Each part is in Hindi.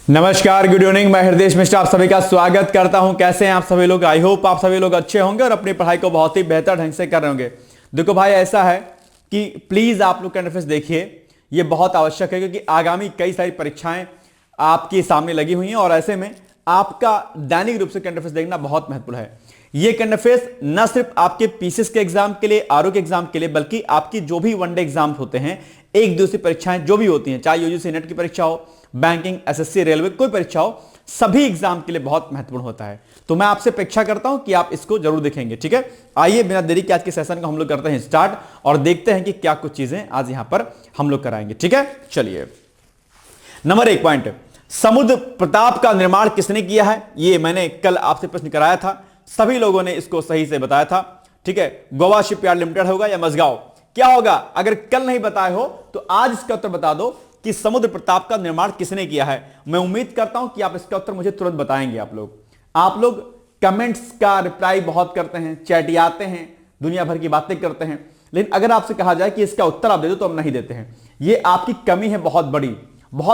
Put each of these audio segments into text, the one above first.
नमस्कार, गुड इवनिंग। मैं हृदय मिश्रा आप सभी का स्वागत करता हूं। कैसे हैं आप सभी लोग? आई होप आप सभी लोग अच्छे होंगे और अपनी पढ़ाई को बहुत ही बेहतर ढंग से कर रहे होंगे। देखो भाई, ऐसा है कि प्लीज आप लोग करंट अफेयर्स देखिए, ये बहुत आवश्यक है क्योंकि आगामी कई सारी परीक्षाएं आपके सामने लगी हुई हैं और ऐसे में आपका दैनिक रूप से करंट अफेयर्स देखना बहुत महत्वपूर्ण है। ये करंट अफेयर्स न सिर्फ आपके पीसीएस के एग्जाम के लिए, आरओ के एग्जाम के लिए, बल्कि आपकी जो भी वनडे एग्जाम होते हैं, एक दिवसीय परीक्षाएं जो भी होती हैं, चाहे यूजीसी नेट की परीक्षा हो, बैंकिंग, एसएससी, रेलवे, कोई परीक्षा हो, सभी एग्जाम के लिए बहुत महत्वपूर्ण होता है। तो मैं आपसे अपेक्षा करता हूं कि आप इसको जरूर देखेंगे। ठीक है, आइए बिना देरी के आज के सेशन को हम लोग करते हैं स्टार्ट और देखते हैं कि क्या कुछ चीजें आज यहां पर हम लोग कराएंगे। ठीक है, चलिए। नंबर 1 पॉइंट, समुद्र प्रताप का निर्माण किसने किया है? ये मैंने कल आपसे प्रश्न कराया था, सभी लोगों ने इसको सही से बताया था। ठीक है, गोवा शिपयार्ड लिमिटेड होगा या मझगांव? क्या होगा? अगर कल नहीं बताए हो तो आज इसका उत्तर बता दो कि समुद्र प्रताप का निर्माण किसने किया है। मैं उम्मीद करता हूं कि आप इसका उत्तर मुझे तुरंत बताएंगे। आप लोग कमेंट्स का रिप्लाई बहुत करते हैं, चैटियाते हैं, दुनिया भर की बातें करते हैं, लेकिन अगर आपसे कहा जाए कि इसका उत्तर आप दे दो तो हम नहीं देते हैं। यह आपकी कमी है, बहुत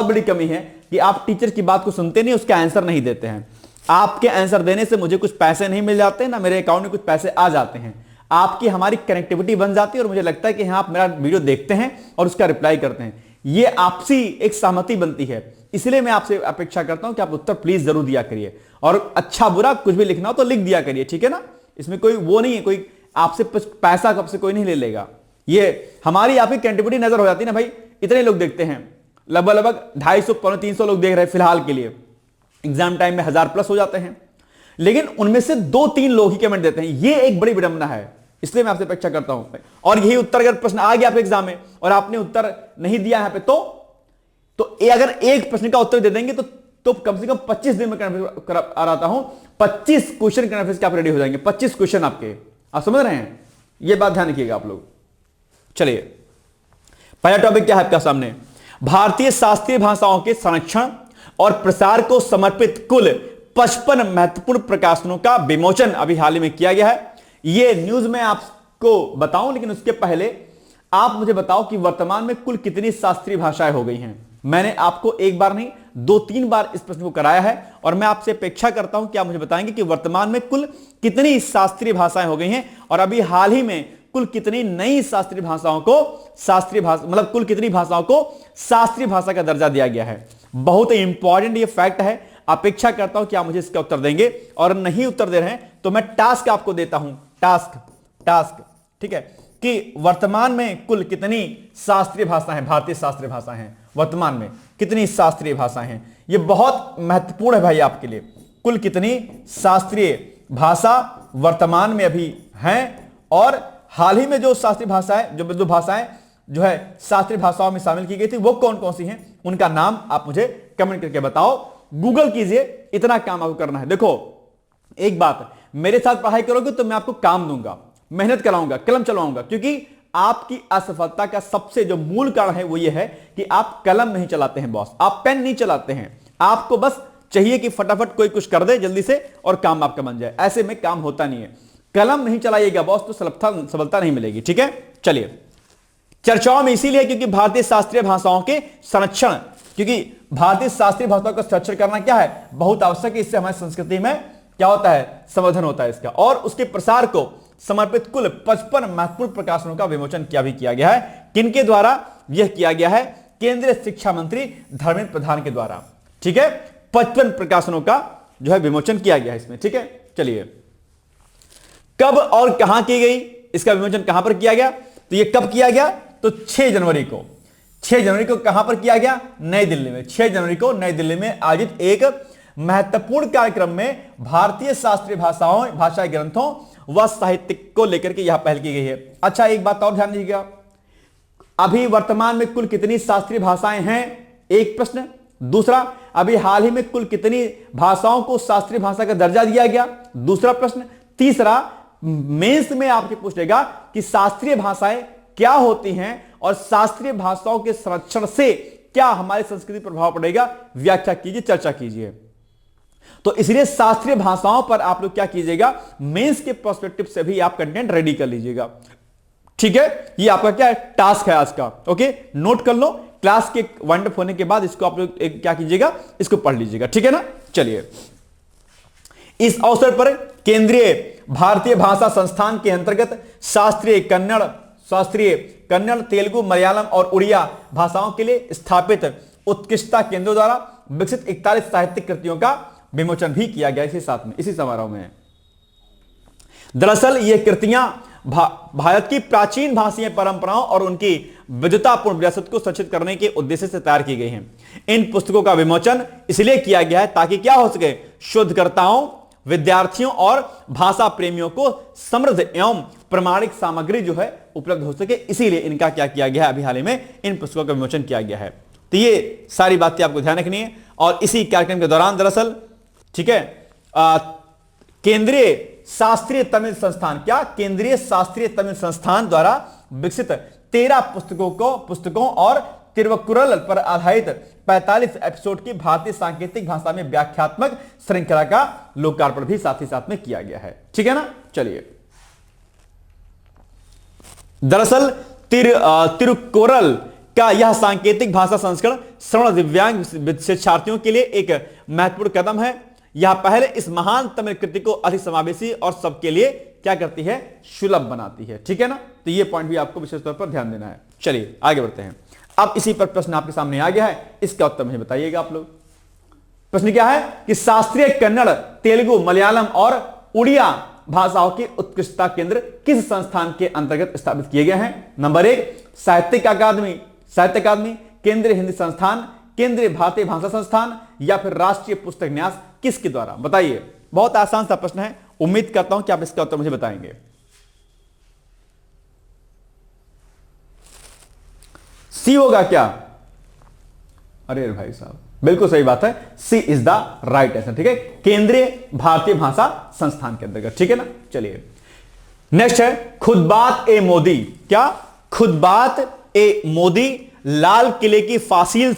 बड़ी कमी है कि आप टीचर की बात को सुनते नहीं, उसका आंसर नहीं देते हैं। आपके आंसर देने से मुझे कुछ पैसे नहीं मिल जाते, ना मेरे अकाउंट में कुछ पैसे आ जाते हैं। आपकी हमारी कनेक्टिविटी बन जाती है और मुझे लगता है कि हाँ, आप मेरा वीडियो देखते हैं और उसका रिप्लाई करते हैं। ये आपसी एक सहमति बनती है, इसलिए मैं आपसे अपेक्षा करता हूं कि आप उत्तर प्लीज जरूर दिया करिए और अच्छा बुरा कुछ भी लिखना हो तो लिख दिया करिए। ठीक है ना, इसमें कोई वो नहीं है, कोई आपसे पैसा कब से कोई नहीं ले लेगा। ये हमारी आपकी कनेक्टिविटी नजर हो जाती है ना भाई। इतने लोग देखते हैं, लगभग 250 पौने 300 लोग देख रहे हैं फिलहाल के लिए। एग्जाम टाइम में 1000 प्लस हो जाते हैं, लेकिन उनमें से 2-3 लोग ही कमेंट देते हैं। ये एक बड़ी विडंबना है, इसलिए मैं आपसे अपेक्षा करता हूं। और यही उत्तर अगर प्रश्न आ गया आपके एग्जाम में और आपने उत्तर नहीं दिया यहां पे तो अगर एक प्रश्न का उत्तर दे देंगे तो कम से कम 25 दिन में आ रहा हूं, 25 क्वेश्चन करंट अफेयर्स के आप रेडी हो जाएंगे। 25 क्वेश्चन आपके, आप समझ रहे हैं? ये बात ध्यान रखिएगा आप लोग। चलिए, पहला टॉपिक क्या है आपका सामने? भारतीय शास्त्रीय भाषाओं के संरक्षण और प्रसार को समर्पित कुल 55 महत्वपूर्ण प्रकाशनों का विमोचन अभी हाल ही में किया गया है। ये न्यूज मैं आपको बताऊं, लेकिन उसके पहले आप मुझे बताओ कि वर्तमान में कुल कितनी शास्त्रीय भाषाएं हो गई हैं। मैंने आपको एक बार नहीं 2-3 बार इस प्रश्न को कराया है और मैं आपसे अपेक्षा करता हूं कि आप मुझे बताएंगे कि वर्तमान में कुल कितनी शास्त्रीय भाषाएं हो गई हैं और अभी हाल ही में कुल कितनी नई शास्त्रीय भाषाओं को कुल कितनी भाषाओं को शास्त्रीय भाषा का दर्जा दिया गया है। बहुत ही इंपॉर्टेंट ये फैक्ट है। अपेक्षा करता हूं कि आप मुझे इसका उत्तर देंगे और नहीं उत्तर दे रहे हैं तो मैं टास्क आपको देता हूं। टास्क ठीक है, कि वर्तमान में कुल कितनी शास्त्रीय भाषा है, भारतीय शास्त्रीय भाषा है, वर्तमान में कितनी शास्त्रीय भाषा हैं। ये बहुत महत्वपूर्ण है भाई आपके लिए। कुल कितनी शास्त्रीय भाषा वर्तमान में अभी हैं और हाल ही में जो शास्त्रीय भाषा है, जो भाषाएं जो है शास्त्रीय भाषाओं में शामिल की गई थी, वो कौन कौन सी हैं, उनका नाम आप मुझे कमेंट करके बताओ। गूगल कीजिए, इतना काम आपको करना है। देखो एक बात, मेरे साथ पढ़ाई करोगे तो मैं आपको काम दूंगा, मेहनत कराऊंगा, कलम चलाऊंगा, क्योंकि आपकी असफलता का सबसे जो मूल कारण है वो ये है कि आप कलम नहीं चलाते हैं बॉस, आप पेन नहीं चलाते हैं। आपको बस चाहिए कि फटाफट कोई कुछ कर दे जल्दी से और काम आपका बन जाए। ऐसे में काम होता नहीं है। कलम नहीं चलाइएगा बॉस तो सफलता नहीं मिलेगी। ठीक है, चलिए। चर्चाओं में इसीलिए क्योंकि भारतीय शास्त्रीय भाषाओं के संरक्षण, क्योंकि भारतीय शास्त्रीय भाषाओं का संरक्षण करना क्या है, बहुत आवश्यक है। इससे हमारी संस्कृति में क्या होता है, संवर्धन होता है इसका। और उसके प्रसार को समर्पित कुल 55 महत्वपूर्ण प्रकाशनों का विमोचन भी किया गया है। किनके द्वारा यह किया गया है? केंद्रीय शिक्षा मंत्री धर्मेंद्र प्रधान के द्वारा। ठीक है, 55 प्रकाशनों का जो है विमोचन किया गया है इसमें। ठीक है, चलिए। कब और कहां की गई, इसका विमोचन कहां पर किया गया? तो यह कब किया गया? तो 6 जनवरी को। 6 जनवरी को कहां पर किया गया? नई दिल्ली में। 6 जनवरी को नई दिल्ली में आयोजित एक महत्वपूर्ण कार्यक्रम में भारतीय शास्त्रीय भाषा ग्रंथों व साहित्य को लेकर के यह पहल की गई है। अच्छा, एक बात और ध्यान दीजिएगा, अभी वर्तमान में कुल कितनी शास्त्रीय भाषाएं हैं, एक प्रश्न। दूसरा, अभी हाल ही में कुल कितनी भाषाओं को शास्त्रीय भाषा का दर्जा दिया गया, दूसरा प्रश्न। तीसरा, मेंस में आपके पूछेगा कि शास्त्रीय भाषाएं क्या होती हैं और शास्त्रीय भाषाओं के संरक्षण से क्या हमारी संस्कृति पर प्रभाव पड़ेगा, व्याख्या कीजिए, चर्चा कीजिए। तो इसलिए शास्त्रीय भाषाओं पर आप लोग क्या कीजिएगा, मेंस के पर्सपेक्टिव से भी आप कंटेंट रेडी कर लीजिएगा। ठीक है, ये आपका क्या है, टास्क है आज का। ओके, नोट कर लो क्लास के वाइंड अप होने के बाद इसको आप लोग क्या कीजिएगा, इसको पढ़ लीजिएगा, ठीक है ना। चलिए, इस अवसर पर केंद्रीय भारतीय भाषा संस्थान के अंतर्गत शास्त्रीय कन्नड़, तेलुगु, मलयालम और उड़िया भाषाओं के लिए स्थापित उत्कृष्टता केंद्रों द्वारा विकसित 41 साहित्यिक कृतियों का विमोचन भी किया गया इसी समारोह में। दरअसल ये कृतियां भारत की प्राचीन भाषीय परंपराओं और उनकी विविधतापूर्ण विरासत को संरक्षित करने के उद्देश्य से तैयार की गई हैं। इन पुस्तकों का विमोचन इसलिए किया गया है ताकि क्या हो सके, शोधकर्ताओं, विद्यार्थियों और भाषा प्रेमियों को समृद्ध एवं प्रमाणिक सामग्री जो है उपलब्ध हो सके। इसीलिए इनका क्या किया गया है, अभी हाल ही में इन पुस्तकों का विमोचन किया गया है। तो ये सारी बातें आपको ध्यान रखनी है। और इसी कार्यक्रम के दौरान दरअसल, ठीक है, केंद्रीय शास्त्रीय तमिल संस्थान, क्या केंद्रीय शास्त्रीय तमिल संस्थान द्वारा विकसित 13 पुस्तकों और तिरुवक्कुरल पर आधारित 45 एपिसोड की भारतीय सांकेतिक भाषा में व्याख्यात्मक श्रृंखला का लोकार्पण भी साथ ही साथ में किया गया है, ठीक है ना। चलिए, दरअसल तिरुक्कुरल का यह सांकेतिक भाषा संस्करण श्रवण दिव्यांग शिक्षार्थियों के लिए एक महत्वपूर्ण कदम है। यह पहले इस महान तमिल कृति को अधिक समावेशी और सबके लिए क्या करती है, सुलभ बनाती है, ठीक है ना। तो यह पॉइंट भी आपको विशेष तौर पर ध्यान देना है। चलिए आगे बढ़ते हैं। अब इसी पर प्रश्न आपके सामने आ गया है, इसका उत्तर मुझे बताइएगा आप लोग। प्रश्न क्या है कि शास्त्रीय कन्नड़, तेलुगु, मलयालम और उड़िया भाषाओं के उत्कृष्टता केंद्र किस संस्थान के अंतर्गत स्थापित किए गए हैं। नंबर 1 साहित्य अकादमी, केंद्रीय हिंदी संस्थान, केंद्रीय भारतीय भाषा संस्थान या फिर राष्ट्रीय पुस्तक न्यास, किसके द्वारा, बताइए। बहुत आसान सा प्रश्न है, उम्मीद करता हूं कि आप इसका उत्तर मुझे बताएंगे। सी होगा क्या? अरे भाई साहब, बिल्कुल सही बात है, सी इज द राइट आंसर, ठीक है, केंद्रीय भारतीय भाषा संस्थान के अंतर्गत, ठीक है ना। चलिए नेक्स्ट है खुद बात ए मोदी। क्या? खुद बात ए मोदी लाल किले की फसील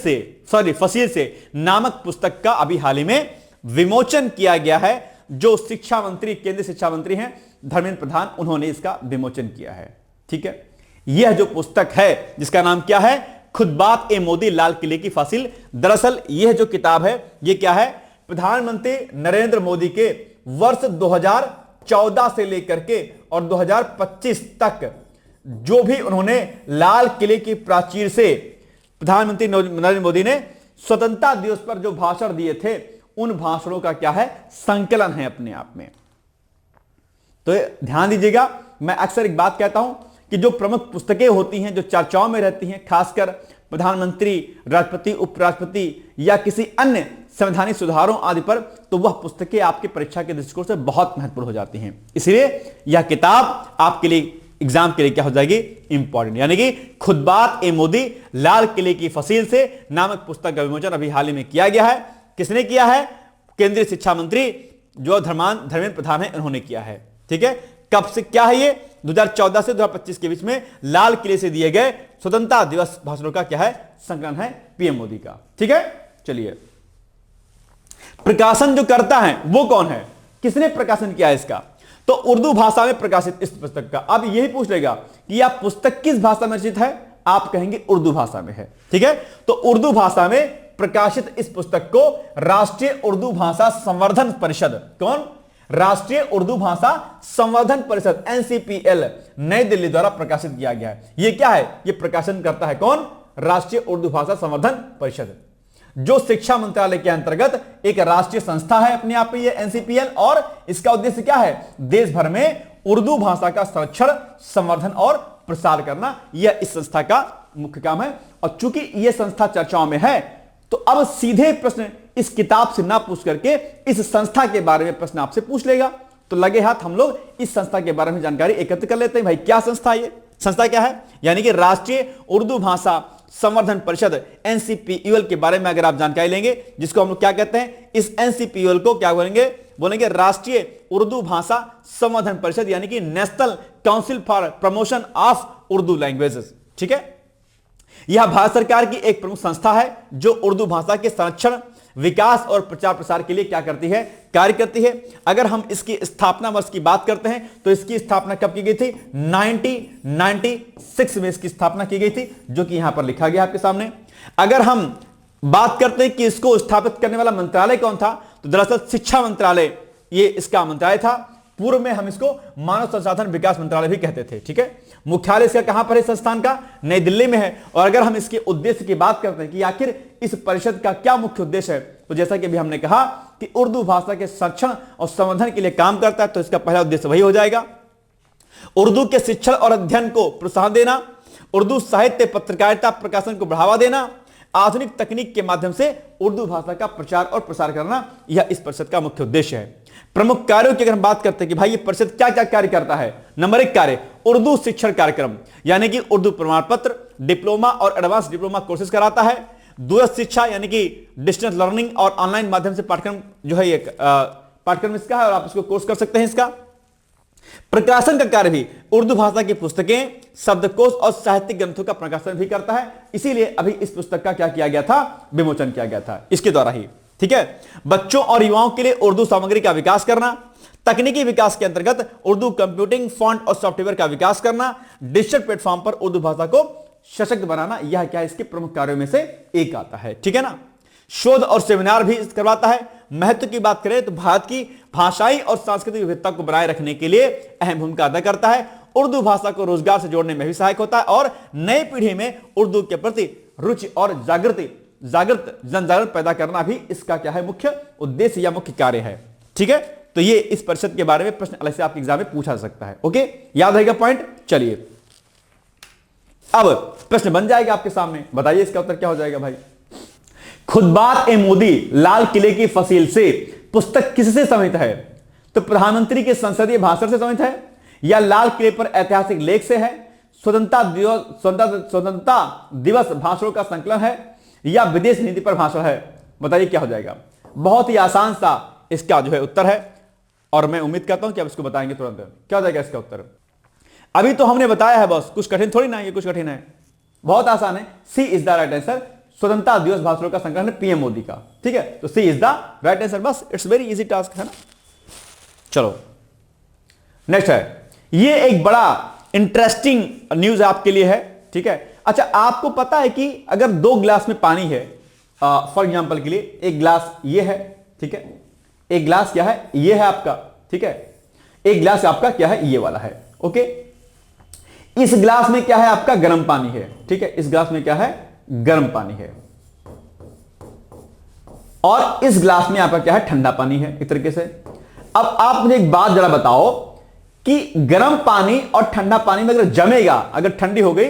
से नामक पुस्तक का अभी हाल ही में विमोचन किया गया है। जो शिक्षा मंत्री, केंद्रीय शिक्षा मंत्री हैं धर्मेंद्र प्रधान, उन्होंने इसका विमोचन किया है, ठीक है। यह जो पुस्तक है जिसका नाम क्या है, खुद बात ए मोदी लाल किले की फसील। दरअसल यह जो किताब है ये क्या है, प्रधानमंत्री नरेंद्र मोदी के वर्ष 2014 से लेकर के और 2025 तक जो भी उन्होंने लाल किले की प्राचीर से प्रधानमंत्री नरेंद्र मोदी ने स्वतंत्रता दिवस पर जो भाषण दिए थे, उन भाषणों का क्या है, संकलन है अपने आप में। तो ध्यान दीजिएगा, मैं अक्सर एक बात कहता हूं कि जो प्रमुख पुस्तकें होती हैं, जो चर्चाओं में रहती हैं, खासकर प्रधानमंत्री, राष्ट्रपति, उपराष्ट्रपति या किसी अन्य संवैधानिक सुधारों आदि पर, तो वह पुस्तकें आपके परीक्षा के दृष्टिकोण से बहुत महत्वपूर्ण हो जाती हैं। इसलिए यह किताब आपके लिए एग्जाम के लिए क्या हो जाएगी, इंपॉर्टेंट। यानी कि खुद बात ए मोदी लाल किले की फसील से नामक पुस्तक का विमोचन अभी हाल ही में किया गया है। किसने किया है? केंद्रीय शिक्षा मंत्री जो धर्मेंद्र प्रधान है, उन्होंने किया है, ठीक है। कब से क्या है ये? 2014 से 2025 के बीच में लाल किले से दिए गए स्वतंत्रता दिवस भाषणों का क्या है, संकलन है पीएम मोदी का, ठीक है। चलिए, प्रकाशन जो करता है वो कौन है, किसने प्रकाशन किया है इसका? तो उर्दू भाषा में प्रकाशित इस पुस्तक का। अब यही पूछ लेगा कि यह पुस्तक किस भाषा में रचित है, आप कहेंगे उर्दू भाषा में है, ठीक है। तो उर्दू भाषा में प्रकाशित इस पुस्तक को राष्ट्रीय उर्दू भाषा संवर्धन परिषद, कौन? राष्ट्रीय उर्दू भाषा संवर्धन परिषद एनसीपीएल नई दिल्ली द्वारा प्रकाशित किया गया है। यह क्या है? यह प्रकाशन करता है कौन? राष्ट्रीय उर्दू भाषा संवर्धन परिषद, जो शिक्षा मंत्रालय के अंतर्गत एक राष्ट्रीय संस्था है अपने आप में ये एनसीपीएल। और इसका उद्देश्य क्या है? देश भर में उर्दू भाषा का संरक्षण, संवर्धन और प्रसार करना, यह इस संस्था का मुख्य काम है। और चूंकि यह संस्था चर्चाओं में है, तो अब सीधे प्रश्न इस किताब से ना पूछ करके इस संस्था के बारे में प्रश्न आपसे पूछ लेगा। तो लगे हाथ हम लोग इस संस्था के बारे में जानकारी एकत्र कर लेते हैं। भाई क्या संस्था है? ये संस्था क्या है? यानी कि राष्ट्रीय उर्दू भाषा संवर्धन परिषद एनसीपीयूएल के बारे में अगर आप जानकारी लेंगे, जिसको हम लोग क्या कहते हैं, इस एनसीपीयूएल को क्या बोलेंगे राष्ट्रीय उर्दू भाषा संवर्धन परिषद, यानी कि national council for promotion of Urdu languages, ठीक है। यह भारत सरकार की एक प्रमुख संस्था है जो उर्दू भाषा के संरक्षण, विकास और प्रचार प्रसार के लिए क्या करती है, कार्य करती है। अगर हम इसकी स्थापना वर्ष की बात करते हैं तो इसकी स्थापना कब की गई थी? 1996 में इसकी स्थापना की गई थी, जो कि यहां पर लिखा गया आपके सामने। अगर हम बात करते हैं कि इसको स्थापित करने वाला मंत्रालय कौन था, तो दरअसल शिक्षा मंत्रालय ये इसका मंत्रालय था। पूर्व में हम इसको मानव संसाधन विकास मंत्रालय भी कहते थे। ठीक है, मुख्यालय इसका कहां पर है संस्थान का? नई दिल्ली में है। और अगर हम इसके उद्देश्य की बात करते हैं कि आखिर इस परिषद का क्या मुख्य उद्देश्य है, तो जैसा कि अभी हमने कहा कि उर्दू भाषा के संरक्षण और संवर्धन के लिए काम करता है, तो इसका पहला उद्देश्य वही हो जाएगा। उर्दू के शिक्षण और अध्ययन को प्रोत्साहन देना, उर्दू साहित्य, पत्रकारिता, प्रकाशन को बढ़ावा देना, आधुनिक तकनीक के माध्यम से उर्दू भाषा का प्रचार और प्रसार करना, यह इस परिषद का मुख्य उद्देश्य है। प्रमुख कार्यों की अगर हम बात करते हैं कि भाई ये परिषद क्या क्या कार्य करता है, नंबर 1 कार्य उर्दू शिक्षण कार्यक्रम, यानी कि उर्दू प्रमाण पत्र, डिप्लोमा और एडवांस डिप्लोमा कोर्सेज कराता है। दूरस्थ शिक्षा यानी कि डिस्टेंस लर्निंग और ऑनलाइन माध्यम से पाठ्यक्रम जो है, ये पाठ्यक्रम इसका है और आप इसको कोर्स कर सकते हैं इसका। प्रकाशन का कार्य भी उर्दू भाषा की पुस्तकें, शब्दकोश और साहित्यिक ग्रंथों का प्रकाशन भी करता है। इसीलिए अभी इस पुस्तक का क्या किया गया था? विमोचन किया गया था इसके द्वारा ही। ठीक है, बच्चों और युवाओं के लिए उर्दू सामग्री का विकास करना, तकनीकी विकास के अंतर्गत उर्दू कंप्यूटिंग, फॉन्ट और सॉफ्टवेयर का विकास करना, डिजिटल प्लेटफॉर्म पर उर्दू भाषा को सशक्त बनाना, यह क्या इसके प्रमुख कार्यों में से एक आता है। ठीक है ना। शोध और सेमिनार भी करवाता है। महत्व की बात करें तो भारत की भाषाई और सांस्कृतिक विविधता को बनाए रखने के लिए अहम भूमिका अदा करता है। उर्दू भाषा को रोजगार से जोड़ने में भी सहायक होता है और नई पीढ़ी में उर्दू के प्रति रुचि और जागृत जनजागरण पैदा करना भी इसका क्या है? मुख्य उद्देश्य या मुख्य कार्य है। ठीक है, तो ये इस परिषद के बारे में प्रश्न अलग से आपके एग्जाम में पूछा जा सकता है। ओके, याद रहेगा पॉइंट। चलिए अब प्रश्न बन जाएगा आपके सामने, बताइए इसका उत्तर क्या हो जाएगा भाई। खुतबात ए मोदी लाल किले की फसील से पुस्तक किससे संबंधित है? तो प्रधानमंत्री के संसदीय भाषण से संबंधित है, या लाल किले पर ऐतिहासिक लेख से है, स्वतंत्रता दिवस भाषणों का संकलन है, या विदेश नीति पर भाषण है? बताइए क्या हो जाएगा। बहुत ही आसान सा इसका जो है उत्तर है और मैं उम्मीद करता हूं कि आप इसको बताएंगे तुरंत। क्या हो जाएगा इसका उत्तर? अभी तो हमने बताया है बॉस, कुछ कठिन थोड़ी ना, ये कुछ कठिन है, बहुत आसान है। सी इज द राइट आंसर। स्वतंत्रता दिवस भाषणों का संकलन है पीएम मोदी का। ठीक है, तो सी इज द राइट आंसर। बस इट्स वेरी इजी टास्क है ना। चलो नेक्स्ट है, ये एक बड़ा इंटरेस्टिंग न्यूज आपके लिए है। ठीक है, अच्छा आपको पता है कि अगर 2 गिलास में पानी है, फॉर एग्जांपल के लिए एक गिलास ये है, ठीक है, एक गिलास क्या है? ये है आपका। ठीक है, एक गिलास आपका क्या है? ये वाला है। ओके, इस गिलास में क्या है? आपका गर्म पानी है। ठीक है, इस गिलास में क्या है? गर्म पानी है। और इस गिलास में आपका क्या है? ठंडा पानी है। एक तरीके से अब आप मुझे एक बात जरा बताओ कि गर्म पानी और ठंडा पानी में अगर जमेगा, अगर ठंडी हो गई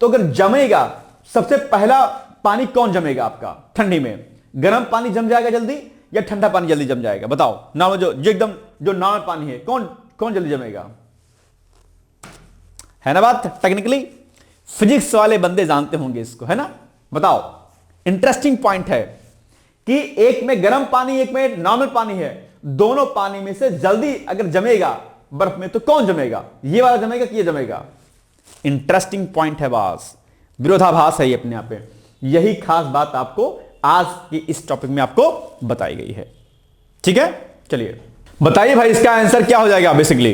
तो अगर जमेगा, सबसे पहला पानी कौन जमेगा आपका? ठंडी में गर्म पानी जम जाएगा जल्दी या ठंडा पानी जल्दी जम जाएगा? बताओ ना। जो एकदम जो नॉर्मल पानी है, कौन जल्दी जमेगा? है ना बात। टेक्निकली फिजिक्स वाले बंदे जानते होंगे इसको, है ना। बताओ, इंटरेस्टिंग पॉइंट है कि एक में गर्म पानी, एक में नॉर्मल पानी है, दोनों पानी में से जल्दी अगर जमेगा बर्फ में तो कौन जमेगा? ये वाला जमेगा कि ये जमेगा? इंटरेस्टिंग पॉइंट है बॉस, विरोधाभास है ये अपने आप पे। यही खास बात आपको आज की इस टॉपिक में आपको बताई गई है। ठीक है, चलिए बताइए भाई इसका आंसर क्या हो जाएगा। बेसिकली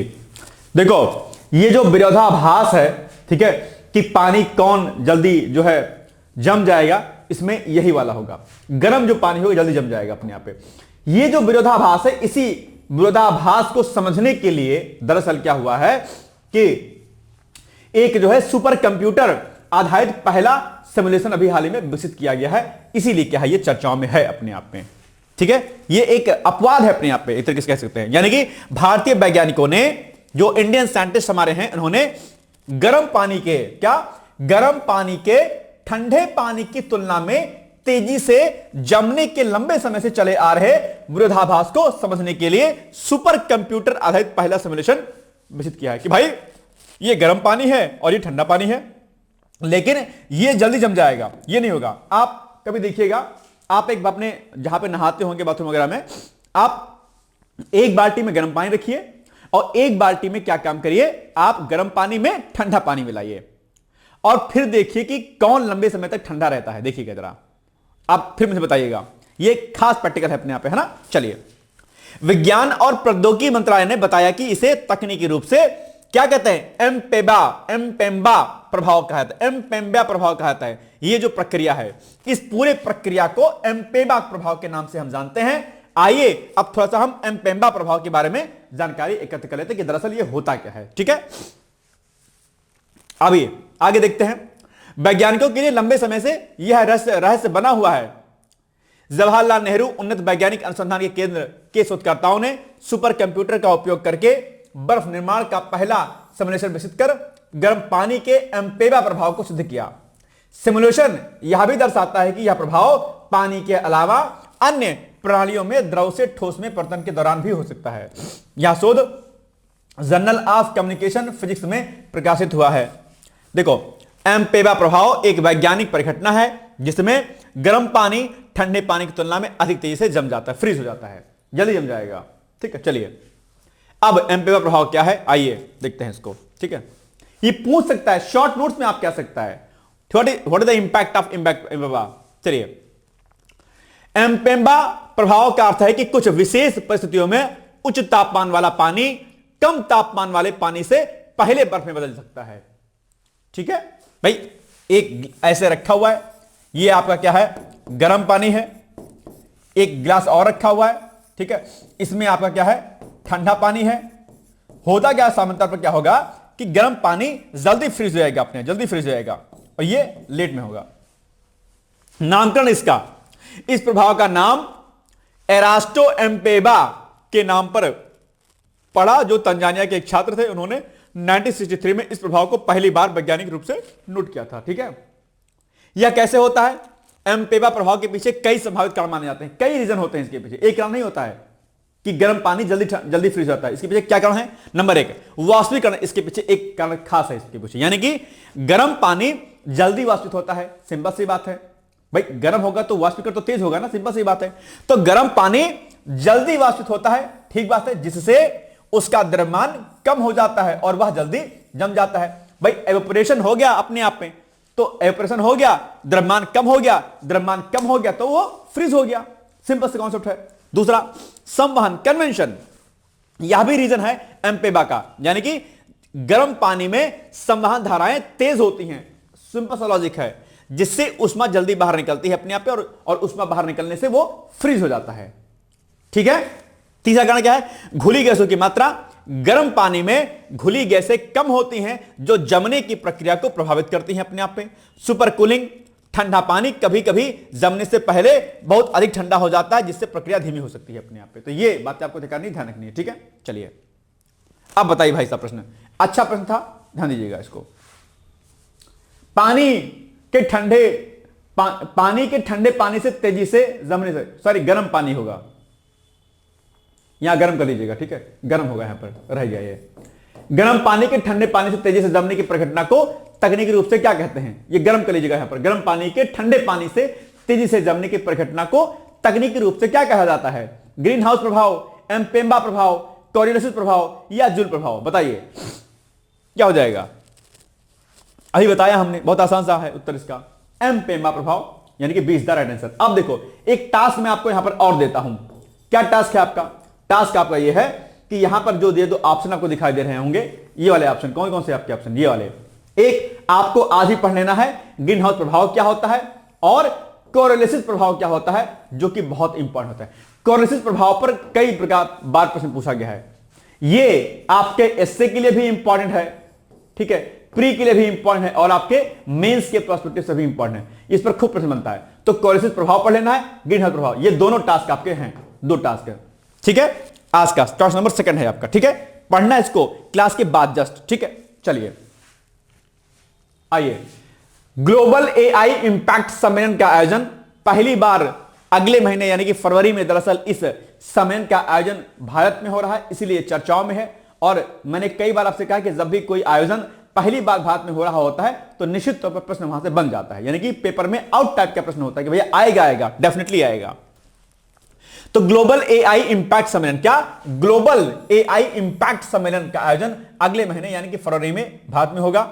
देखो, ये जो विरोधाभास है, ठीक है, कि पानी कौन जल्दी जो है जम जाएगा, इसमें यही वाला होगा। गर्म जो पानी होगा जल्दी जम जाएगा अपने आप पे। ये जो विरोधाभास है, इसी विरोधाभास को समझने के लिए दरअसल क्या हुआ है कि एक जो है सुपर कंप्यूटर आधारित पहला सिमुलेशन अभी हाल ही में विकसित किया गया है। इसीलिए क्या है, ये चर्चाओं में है अपने आप में। ठीक है, ये एक अपवाद है अपने आप पे, एक तरीके से कह सकते हैं। यानी कि भारतीय वैज्ञानिकों ने, जो इंडियन साइंटिस्ट हमारे हैं, उन्होंने गर्म पानी के गर्म पानी के ठंडे पानी की तुलना में तेजी से जमने के लंबे समय से चले आ रहे विरोधाभास को समझने के लिए सुपर कंप्यूटर आधारित पहला सिमुलेशन विकसित किया है कि भाई ये गर्म पानी है और ये ठंडा पानी है, लेकिन ये जल्दी जम जाएगा, ये नहीं होगा। आप कभी देखिएगा, आप एक अपने जहां पे नहाते होंगे बाथरूम वगैरह में, आप एक बाल्टी में गर्म पानी रखिए और एक बाल्टी में क्या काम करिए, आप गर्म पानी में ठंडा पानी मिलाइए और फिर देखिए कि कौन लंबे समय तक ठंडा रहता है। देखिएगा जरा, आप फिर मुझे बताइएगा। ये खास प्रैक्टिकल है अपने आप पे, है ना। चलिए, विज्ञान और प्रौद्योगिकी मंत्रालय ने बताया कि इसे तकनीकी रूप से क्या कहते हैं, एम्पेम्बा प्रभाव कहता है, एम्पेम्बा प्रभाव कहता है। ये जो प्रक्रिया है, इस पूरे प्रक्रिया को एम्पेम्बा प्रभाव के नाम से हम जानते हैं। आइए अब थोड़ा सा हम एम्पेम्बा प्रभाव के बारे में जानकारी एकत्र कर लेते हैं कि दरअसल ये होता क्या है। ठीक है, अभी आगे देखते हैं। वैज्ञानिकों के लिए लंबे समय से यह रहस्य बना हुआ है। जवाहरलाल नेहरू उन्नत वैज्ञानिक अनुसंधान के केंद्र के शोधकर्ताओं ने सुपर कंप्यूटर का उपयोग करके बर्फ निर्माण का पहला सिमुलेशन विकसित कर गर्म पानी के एम्पेबा प्रभाव को सिद्ध किया। सिमुलेशन यह भी दर्शाता है कि यह प्रभाव पानी के अलावा अन्य प्रणालियों में द्रव से ठोस में परिवर्तन के दौरान भी हो सकता है। यह शोध जर्नल ऑफ कम्युनिकेशन फिजिक्स में प्रकाशित हुआ है। देखो, एम्पेबा प्रभाव एक वैज्ञानिक परिघटना है जिसमें गर्म पानी ठंडे पानी की तुलना में अधिक तेजी से जम जाता है, फ्रीज हो जाता है, जल्दी जम जाएगा। ठीक है, चलिए अब एम्पेबा प्रभाव क्या है, आइए देखते हैं इसको। ठीक है, ये पूछ सकता है शॉर्ट नोट्स में, आप कह सकता है what is the impact of एम्पेबा। चलिए, एम्पेबा प्रभाव का अर्थ है कि कुछ विशेष परिस्थितियों में उच्च तापमान वाला पानी कम तापमान वाले पानी से पहले बर्फ में बदल सकता है। ठीक है भाई, एक ऐसे रखा हुआ है, ये आपका क्या है, गर्म पानी है। एक गिलास और रखा हुआ है, ठीक है, इसमें आपका क्या है, ठंडा पानी है। होता क्या सामान्यतः पर क्या होगा कि गर्म पानी जल्दी फ्रीज हो जाएगा, अपने जल्दी फ्रीज हो जाएगा, और ये लेट में होगा। नामकरण इसका, इस प्रभाव का नाम एरास्टो एम्पेबा के नाम पर पड़ा, जो तंजानिया के एक छात्र थे। उन्होंने 1963 में इस प्रभाव को पहली बार वैज्ञानिक रूप से नोट किया था। ठीक है, यह कैसे होता है, एम्पेबा प्रभाव के पीछे कई संभावित कारण माने जाते हैं, कई रीजन होते हैं इसके पीछे। एक कारण नहीं होता है कि गर्म पानी जल्दी फ्रीज होता है। इसके पीछे क्या कारण है, नंबर एक वाष्पीकरण, इसके पीछे एक कारण खास है इसके पीछे, यानी कि गर्म पानी जल्दी वाष्पित होता है। सिंपल सी बात है भाई, गर्म होगा तो वाष्पीकरण तो तेज होगा ना, सिंपल सी बात है। तो गर्म पानी जल्दी वाष्पित होता है, ठीक बात है, जिससे उसका द्रव्यमान कम हो जाता है और वह जल्दी जम जाता है। भाई एवेपोरेशन हो गया अपने आप में, तो एवेपोरेशन हो गया, द्रव्यमान कम हो गया, द्रव्यमान कम हो गया तो वो फ्रीज हो गया। सिंपल से कॉन्सेप्ट है। दूसरा, संवहन कन्वेंशन, यह भी रीजन है एम्पेबा का, यानी कि गर्म पानी में संवहन धाराएं तेज होती हैं। सिंपल सा लॉजिक है, जिससे उष्मा जल्दी बाहर निकलती है अपने आप पे, और उष्मा बाहर निकलने से वो फ्रीज हो जाता है। ठीक है, तीसरा कारण क्या है, घुली गैसों की मात्रा गर्म पानी में घुली गैसें कम होती हैं, जो जमने की प्रक्रिया को प्रभावित करती हैं अपने आप पे। सुपर कूलिंग, ठंडा पानी कभी कभी जमने से पहले बहुत अधिक ठंडा हो जाता है, जिससे प्रक्रिया धीमी हो सकती है अपने आप पे। तो ये बात आपको ध्यान रखनी है। ठीक है, चलिए अब बताइए भाई साहब, प्रश्न अच्छा प्रश्न था, ध्यान दीजिएगा इसको। पानी के ठंडे पानी से तेजी से जमने से, सॉरी गर्म पानी होगा, यहां गर्म कर लीजिएगा। ठीक है, गर्म होगा, यहां पर रह गया ये। गर्म पानी के ठंडे पानी से तेजी से जमने की प्रघटना को तकनीकी रूप से क्या कहते हैं, ये गर्म कर लीजिएगा यहां पर। गर्म पानी के ठंडे पानी से तेजी से जमने की प्रघटना को तकनीकी रूप से क्या कहा जाता है, ग्रीन हाउस प्रभाव, एम्पेबा प्रभाव, कोरियोलिसिस प्रभाव या जूल प्रभाव। बताइए क्या हो जाएगा। अभी बताया हमने, बहुत आसान सा है उत्तर इसका, एम्पेबा प्रभाव, यानी कि 20 द राइट आंसर। अब देखो, एक टास्क मैं आपको यहां पर और देता हूं। क्या टास्क है आपका, टास्क आपका यह है कि यहां पर जो दो ऑप्शन आपको दिखाई दे रहे होंगे, ये वाले ऑप्शन, कौन कौन से आपके ऑप्शन, ये वाले। एक आपको आज ही पढ़ लेना है, ग्रीन हाउस प्रभाव क्या होता है और कोरियोलिसिस प्रभाव क्या होता है, जो कि बहुत इंपॉर्टेंट होता है। कोरियोलिसिस प्रभाव पर कई प्रकार बार प्रश्न पूछा गया है। ये आपके एसए के लिए भी इंपॉर्टेंट है, ठीक है, प्री के लिए भी इंपॉर्टेंट है, और आपके मेंस के पर्सपेक्टिव से भी इंपॉर्टेंट है। इस पर खूब प्रश्न बनता है। तो कोरियोलिसिस प्रभाव पढ़ लेना है, ग्रीन हाउस प्रभाव, ये दोनों टास्क आपके हैं, दो टास्क है। ठीक है, आज का टास्क नंबर 2 है आपका। ठीक है, पढ़ना इसको क्लास के बाद जस्ट। ठीक है, चलिए आइए, ग्लोबल एआई इंपैक्ट सम्मेलन का आयोजन पहली बार अगले महीने यानी कि फरवरी में, दरअसल इस सम्मेलन का आयोजन भारत में हो रहा है, इसीलिए चर्चाओं में है। और मैंने कई बार आपसे कहा कि जब भी कोई आयोजन पहली बार भारत में हो रहा होता है तो निश्चित तौर पर प्रश्न वहां से बन जाता है, यानी कि पेपर में आउट टाइप का प्रश्न होता है कि भैया आएगा, डेफिनेटली आएगा। तो ग्लोबल एआई इंपैक्ट सम्मेलन, क्या ग्लोबल एआई इंपैक्ट सम्मेलन का आयोजन अगले महीने यानी कि फरवरी में भारत में होगा।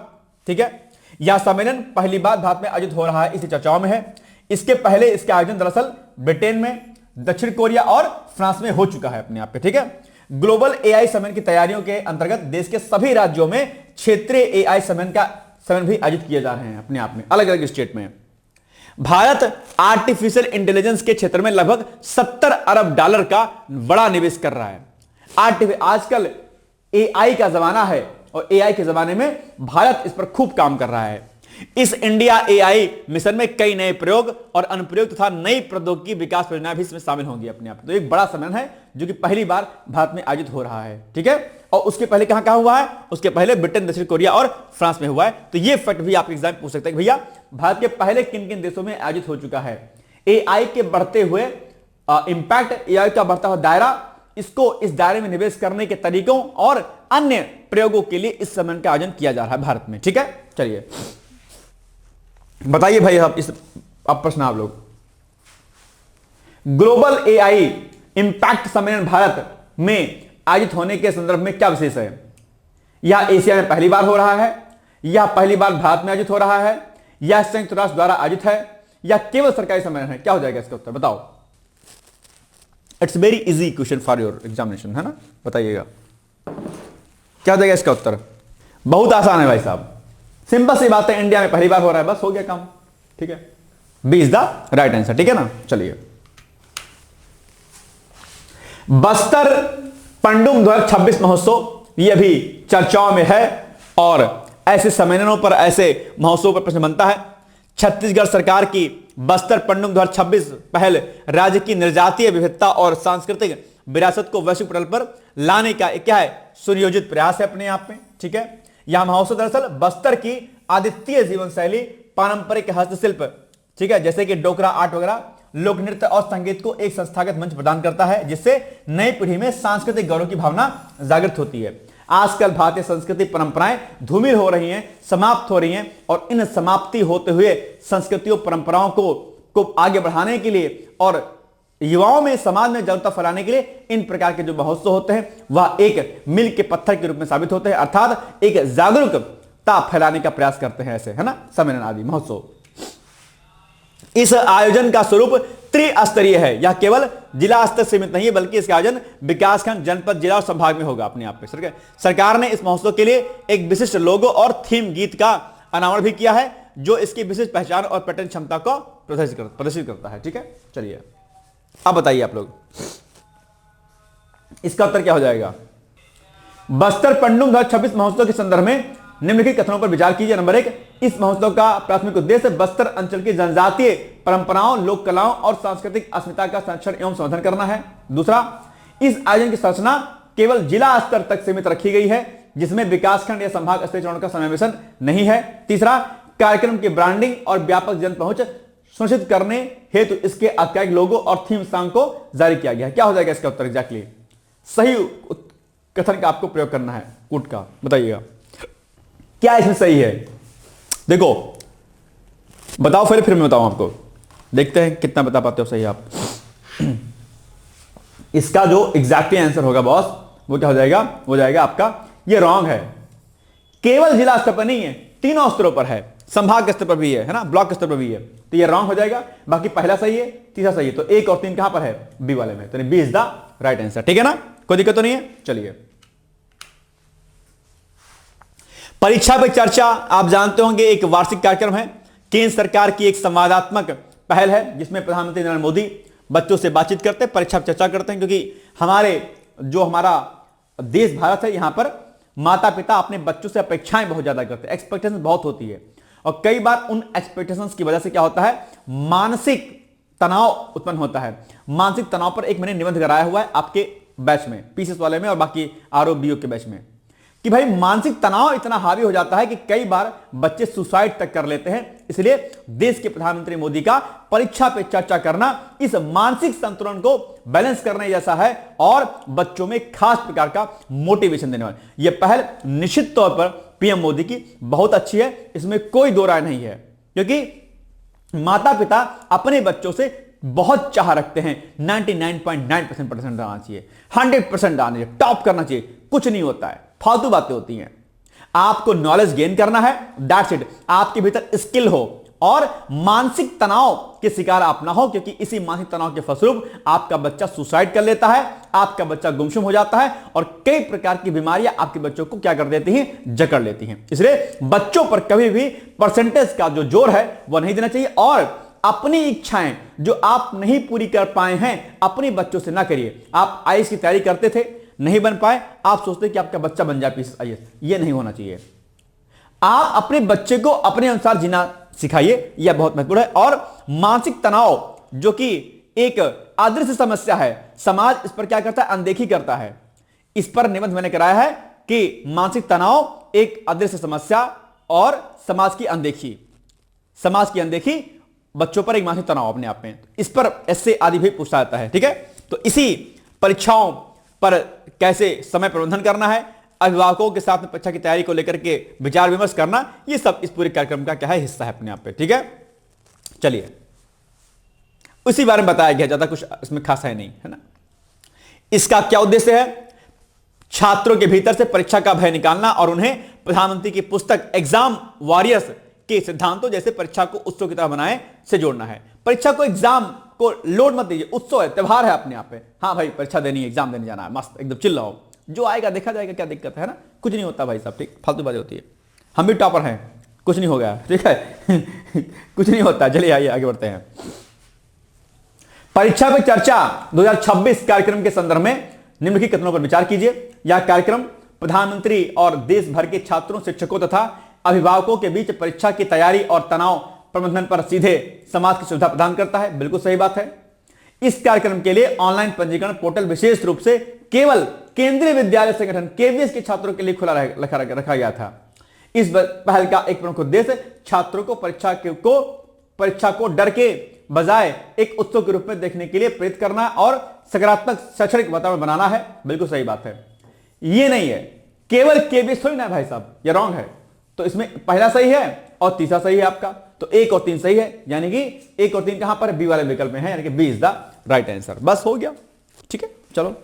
ठीक है, यह सम्मेलन पहली बार भारत में आयोजित हो रहा है, इसी चर्चाओं में है। इसके पहले इसका आयोजन दरअसल ब्रिटेन में, दक्षिण कोरिया और फ्रांस में हो चुका है अपने आप पे। ठीक है, ग्लोबल एआई सम्मेलन की तैयारियों के अंतर्गत देश के सभी राज्यों में क्षेत्रीय एआई सम्मेलन भी आयोजित किए जा रहे हैं अपने आप में, अलग अलग स्टेट में। भारत आर्टिफिशियल इंटेलिजेंस के क्षेत्र में लगभग 70 अरब डॉलर का बड़ा निवेश कर रहा है। आजकल एआई का जमाना है और एआई के जमाने में भारत इस पर खूब काम कर रहा है। इस इंडिया एआई मिशन में कई नए प्रयोग और अनुप्रयोग तथा नई प्रौद्योगिकी विकास परियोजनाएं भी इसमें शामिल होंगी अपने आप। तो एक बड़ा सम्मेलन है जो कि पहली बार भारत में आयोजित हो रहा है, ठीक है। और उसके पहले कहां कहां हुआ है? उसके पहले ब्रिटेन, दक्षिण कोरिया और फ्रांस में हुआ है। तो ये फैक्ट भी आप एग्जाम पूछ सकते हैं भैया भारत के पहले किन किन देशों में आयोजित हो चुका है। एआई के बढ़ते हुए इंपैक्ट, एआई का बढ़ता हुआ दायरा, इसको इस दायरे में निवेश करने के तरीकों और अन्य प्रयोगों के लिए इस सम्मेलन का आयोजन किया जा रहा है भारत में, ठीक है। चलिए बताइए भाई आप अब प्रश्न आप लोग, ग्लोबल एआई इंपैक्ट सम्मेलन भारत में आयोजित होने के संदर्भ में क्या विशेष है? यह एशिया में पहली बार हो रहा है, यह पहली बार भारत में आयोजित हो रहा है, यह संयुक्त राष्ट्र द्वारा आयोजित है, या केवल सरकारी सम्मेलन है? क्या हो जाएगा इसका उत्तर बताओ। It's very easy question for your examination, है ना, बताइएगा क्या हो जाएगा इसका उत्तर। बहुत आसान है भाई साहब, सिंपल सी बात है, इंडिया में पहली बार हो रहा है, बस हो गया काम, ठीक है। B is the right answer, ठीक है ना। चलिए बस्तर पंडुम 2026 महोत्सव ये भी चर्चाओं में है और ऐसे सम्मेलनों पर, ऐसे महोत्सव पर प्रश्न बनता है। छत्तीसगढ़ सरकार की बस्तर पंडुम 2026 पहल राज्य की निर्जातीय विविधता और सांस्कृतिक विरासत को वैश्विक पटल पर लाने का क्या है, सुनियोजित प्रयास है अपने आप में, ठीक है। यह महोत्सव दरअसल बस्तर की आदित्य जीवन शैली, पारंपरिक हस्तशिल्प, ठीक है, जैसे कि डोकरा आर्ट वगैरह, लोक नृत्य और संगीत को एक संस्थागत मंच प्रदान करता है, जिससे नई पीढ़ी में सांस्कृतिक गौरव की भावना जागृत होती है। आजकल भारतीय संस्कृति परंपराएं धूमिल हो रही हैं, समाप्त हो रही हैं, और इन समाप्ति होते हुए संस्कृतियों परंपराओं को आगे बढ़ाने के लिए और युवाओं में, समाज में जागरूकता फैलाने के लिए इन प्रकार के जो महोत्सव होते हैं वह एक मील के पत्थर के रूप में साबित होते हैं, अर्थात एक जागरूकता फैलाने का प्रयास करते हैं ऐसे, है ना, सम्मेलन आदि महोत्सव। इस आयोजन का स्वरूप त्रिस्तरीय है, यह केवल जिला स्तर सीमित नहीं है, बल्कि इसका आयोजन विकासखंड, जनपद, जिला और संभाग में होगा अपने आप में। सरकार ने इस महोत्सव के लिए एक विशिष्ट लोगो और थीम गीत का अनावरण भी किया है, जो इसकी विशिष्ट पहचान और पर्यटन क्षमता को प्रदर्शित करता है, ठीक है। चलिए अब बताइए आप लोग, इसका उत्तर क्या हो जाएगा। बस्तर पंडुम 2026 महोत्सव के संदर्भ में निम्नलिखित कथनों पर विचार कीजिए। नंबर 1, इस महोत्सव का प्राथमिक उद्देश्य बस्तर अंचल की जनजातीय परंपराओं, लोक कलाओं और सांस्कृतिक अस्मिता का संरक्षण एवं संवर्धन करना है। दूसरा, इस आयोजन की संरचना केवल जिला स्तर तक सीमित रखी गई है, जिसमें विकासखंड या संभाग स्तरीय चरणों का समावेशन नहीं है। तीसरा, कार्यक्रम की ब्रांडिंग और व्यापक जन पहुंच सुनिश्चित करने हेतु इसके आधिकारिक लोगो और थीम सॉन्ग को जारी किया गया है। क्या हो जाएगा इसका उत्तर एग्जैक्टली? सही कथन का आपको प्रयोग करना है, कूट का, बताइएगा क्या इसमें सही है। देखो बताओ, फिर मैं बताऊं आपको, देखते हैं कितना बता पाते हो सही आप। इसका जो एग्जैक्टली आंसर होगा बॉस, वो क्या हो जाएगा, हो जाएगा आपका ये रॉन्ग है। केवल जिला स्तर पर नहीं है, तीनों स्तरों पर है, संभाग स्तर पर भी है ना, ब्लॉक स्तर पर भी है, तो ये रॉन्ग हो जाएगा। बाकी पहला सही है, तीसरा सही है, तो 1 और 3 कहां पर है, बी वाले में, तो B is the right answer, ठीक है ना, कोई दिक्कत तो नहीं है। चलिए परीक्षा पे चर्चा, आप जानते होंगे एक वार्षिक कार्यक्रम है, केंद्र सरकार की एक संवादात्मक पहल है, जिसमें प्रधानमंत्री नरेंद्र मोदी बच्चों से बातचीत करते हैं, परीक्षा पे चर्चा करते हैं, क्योंकि हमारा देश भारत है, यहां पर माता पिता अपने बच्चों से अपेक्षाएं बहुत ज्यादा करते हैं, एक्सपेक्टेशन बहुत होती है, और कई बार उन एक्सपेक्टेशंस की वजह से क्या होता है, मानसिक तनाव उत्पन्न होता है। मानसिक तनाव पर एक मैंने निबंध कराया हुआ है आपके बैच में, पीसीएस वाले में और बाकी आरओ बीओ के बैच में, कि भाई मानसिक तनाव इतना हावी हो जाता है कि कई बार बच्चे सुसाइड तक कर लेते हैं। इसलिए देश के प्रधानमंत्री मोदी का परीक्षा पे चर्चा करना इस मानसिक संतुलन को बैलेंस करने जैसा है और बच्चों में खास प्रकार का मोटिवेशन देने वाला। यह पहल निश्चित तौर पर पीएम मोदी की बहुत अच्छी है, इसमें कोई दो राय नहीं है, क्योंकि माता पिता अपने बच्चों से बहुत चाह रखते हैं। 99.9% आना चाहिए, 100% आना चाहिए, टॉप करना चाहिए, कुछ नहीं होता है, फालतू बातें होती हैं। आपको नॉलेज गेन करना है, दैट्स इट। आपके भीतर स्किल हो और मानसिक तनाव के शिकार आप ना हो, क्योंकि इसी मानसिक तनाव के फलस्वरूप आपका बच्चा सुसाइड कर लेता है आपका बच्चा गुमसुम हो जाता है और कई प्रकार की बीमारियां आपके बच्चों को क्या कर देती हैं, जकड़ लेती हैं। इसलिए बच्चों पर कभी भी परसेंटेज का जो जोर है वह नहीं देना चाहिए और अपनी इच्छाएं जो आप नहीं पूरी कर पाए हैं अपने बच्चों से ना करिए। आप आईएएस की तैयारी करते थे, नहीं बन पाए, आप सोचते कि आपका बच्चा बन जाए पीएस आईएएस, ये नहीं होना चाहिए। आप अपने बच्चे को अपने अनुसार जीना सिखाइए, यह बहुत महत्वपूर्ण है। और मानसिक तनाव जो कि एक अदृश्य समस्या है, समाज इस पर क्या करता है, अनदेखी करता है। इस पर निबंध मैंने कराया है कि मानसिक तनाव एक अदृश्य समस्या और समाज की अनदेखी बच्चों पर एक मानसिक तनाव अपने आप में। इस पर ऐसे आदि भी पूछा जाता है, ठीक है। तो इसी परीक्षाओं पर कैसे समय प्रबंधन करना है, अभिभावकों के साथ में परीक्षा की तैयारी को लेकर के विचार विमर्श करना, ये सब इस पूरे कार्यक्रम का क्या है, हिस्सा है अपने आप पे, ठीक है। चलिए उसी बारे में बताया गया, ज्यादा कुछ इसमें खास है नहीं, है ना। इसका क्या उद्देश्य है, छात्रों के भीतर से परीक्षा का भय निकालना और उन्हें प्रधानमंत्री की पुस्तक एग्जाम वॉरियर्स के सिद्धांतों जैसे परीक्षा को उत्सव की तरह बनाए से जोड़ना है। परीक्षा को एग्जाम को लोड मत दीजिए, उत्सव है, त्यौहार है अपने आप पे। हाँ भाई परीक्षा देनी है, एग्जाम देने जाना है, मस्त एकदम चिल रहो, जो आएगा देखा जाएगा, क्या दिक्कत है ना, कुछ नहीं होता भाई साहब, ठीक, फालतूबाजी होती है। हम भी टॉपर हैं, कुछ नहीं हो गया, ठीक है कुछ नहीं होता। चलिए आइए आगे बढ़ते हैं। परीक्षा पे चर्चा 2026 कार्यक्रम के संदर्भ में निम्नलिखित कथनों पर विचार कीजिए। यह कार्यक्रम प्रधानमंत्री और देश भर के छात्रों, शिक्षकों तथा अभिभावकों के बीच परीक्षा की तैयारी और तनाव प्रबंधन पर सीधे समाज की सुविधा प्रदान करता है। बिल्कुल सही बात है। इस कार्यक्रम के लिए ऑनलाइन पंजीकरण पोर्टल विशेष रूप से केवल केंद्रीय विद्यालय संगठन केवीएस के छात्रों के लिए खुला रखा गया था। इस पहल का एक प्रमुख उद्देश्य छात्रों को परीक्षा को डर के बजाय एक उत्सव के रूप में देखने के लिए प्रेरित करना और सकारात्मक शैक्षणिक वातावरण बनाना है। बिल्कुल सही बात है। ये नहीं है केवल केवीएस थोड़ी ना भाई साहब, ये रॉन्ग है। तो इसमें पहला सही है और तीसरा सही है आपका, तो 1 और 3 सही है, यानी कि 1 और 3 कहां पर, बी वाले विकल्प में है, यानी कि B is the right answer. बस हो गया, ठीक है। चलो